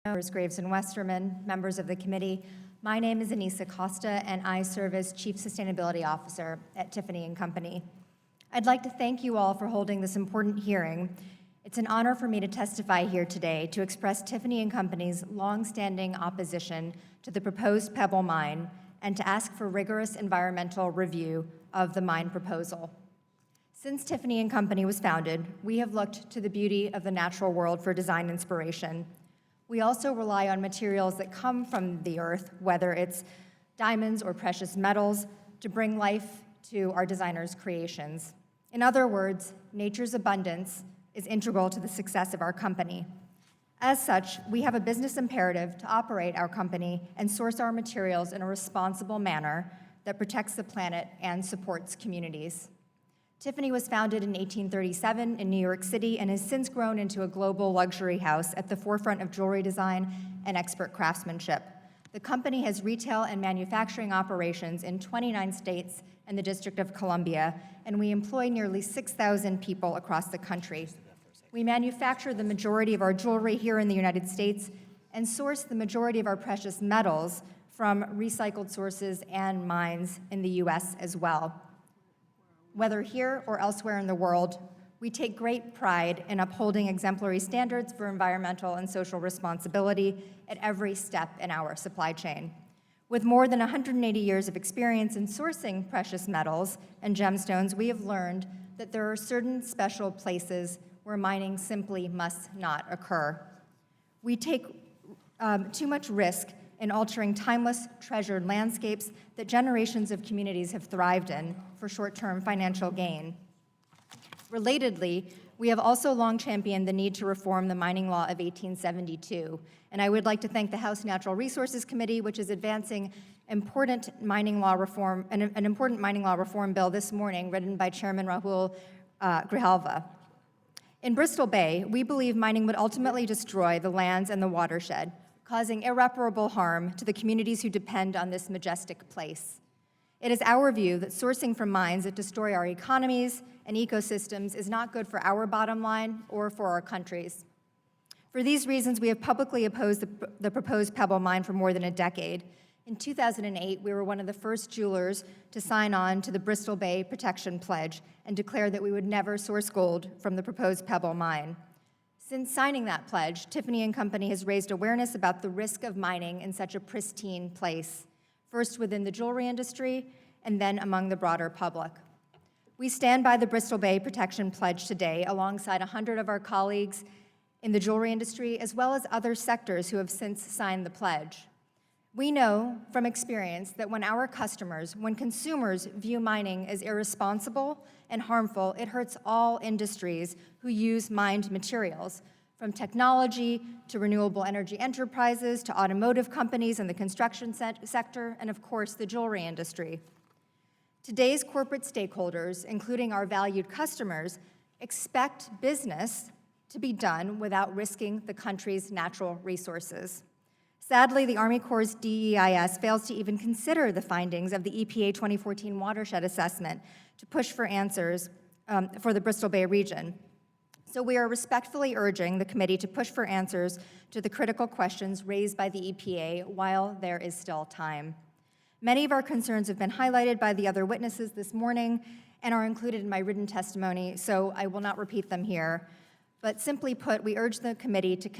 Members Graves and Westerman, members of the committee. My name is Anisa Costa, and I serve as Chief Sustainability Officer at Tiffany & Company. I'd like to thank you all for holding this important hearing. It's an honor for me to testify here today to express Tiffany & Company's longstanding opposition to the proposed Pebble Mine and to ask for rigorous environmental review of the mine proposal. Since Tiffany & Company was founded, we have looked to the beauty of the natural world for design inspiration. We also rely on materials that come from the earth, whether it's diamonds or precious metals, to bring life to our designers' creations. In other words, nature's abundance is integral to the success of our company. As such, we have a business imperative to operate our company and source our materials in a responsible manner that protects the planet and supports communities. Tiffany was founded in 1837 in New York City and has since grown into a global luxury house at the forefront of jewelry design and expert craftsmanship. The company has retail and manufacturing operations in 29 states and the District of Columbia, and we employ nearly 6,000 people across the country. We manufacture the majority of our jewelry here in the United States and source the majority of our precious metals from recycled sources and mines in the U.S. as well. Whether here or elsewhere in the world, we take great pride in upholding exemplary standards for environmental and social responsibility at every step in our supply chain. With more than 180 years of experience in sourcing precious metals and gemstones, we have learned that there are certain special places where mining simply must not occur. We take too much risk in altering timeless, treasured landscapes that generations of communities have thrived in for short-term financial gain. Relatedly, we have also long championed the need to reform the mining law of 1872, and I would like to thank the House Natural Resources Committee, which is advancing important mining law reform, an important mining law reform bill this morning, written by Chairman Rahul Grijalva. In Bristol Bay, we believe mining would ultimately destroy the lands and the watershed, causing irreparable harm to the communities who depend on this majestic place. It is our view that sourcing from mines that destroy our economies and ecosystems is not good for our bottom line or for our countries. For these reasons, we have publicly opposed the proposed Pebble Mine for more than a decade. In 2008, we were one of the first jewelers to sign on to the Bristol Bay Protection Pledge and declare that we would never source gold from the proposed Pebble Mine. Since signing that pledge, Tiffany & Company has raised awareness about the risk of mining in such a pristine place, first within the jewelry industry and then among the broader public. We stand by the Bristol Bay Protection Pledge today alongside 100 of our colleagues in the jewelry industry, as well as other sectors who have since signed the pledge. We know from experience that when consumers view mining as irresponsible and harmful, it hurts all industries who use mined materials, from technology to renewable energy enterprises to automotive companies in the construction sector, and of course, the jewelry industry. Today's corporate stakeholders, including our valued customers, expect business to be done without risking the country's natural resources. Sadly, the Army Corps' DEIS fails to even consider the findings of the EPA 2014 watershed assessment to push for answers for the Bristol Bay region. So we are respectfully urging the committee to push for answers to the critical questions raised by the EPA while there is still time. Many of our concerns have been highlighted by the other witnesses this morning and are included in my written testimony, so I will not repeat them here. But simply put, we urge the committee to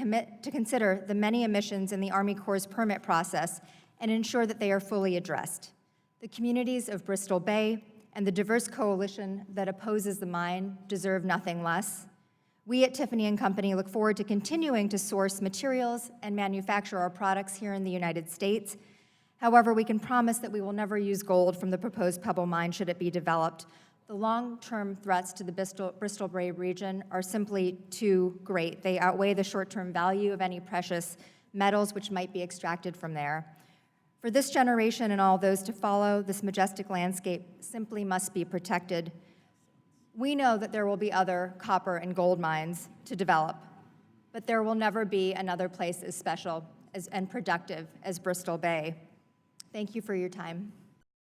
consider the many omissions in the Army Corps' permit process and ensure that they are fully addressed. The communities of Bristol Bay and the diverse coalition that opposes the mine deserve nothing less. We at Tiffany & Company look forward to continuing to source materials and manufacture our products here in the United States. However, we can promise that we will never use gold from the proposed Pebble Mine should it be developed. The long-term threats to the Bristol Bay region are simply too great. They outweigh the short-term value of any precious metals which might be extracted from there. For this generation and all those to follow, this majestic landscape simply must be protected. We know that there will be other copper and gold mines to develop, but there will never be another place as special and productive as Bristol Bay. Thank you for your time.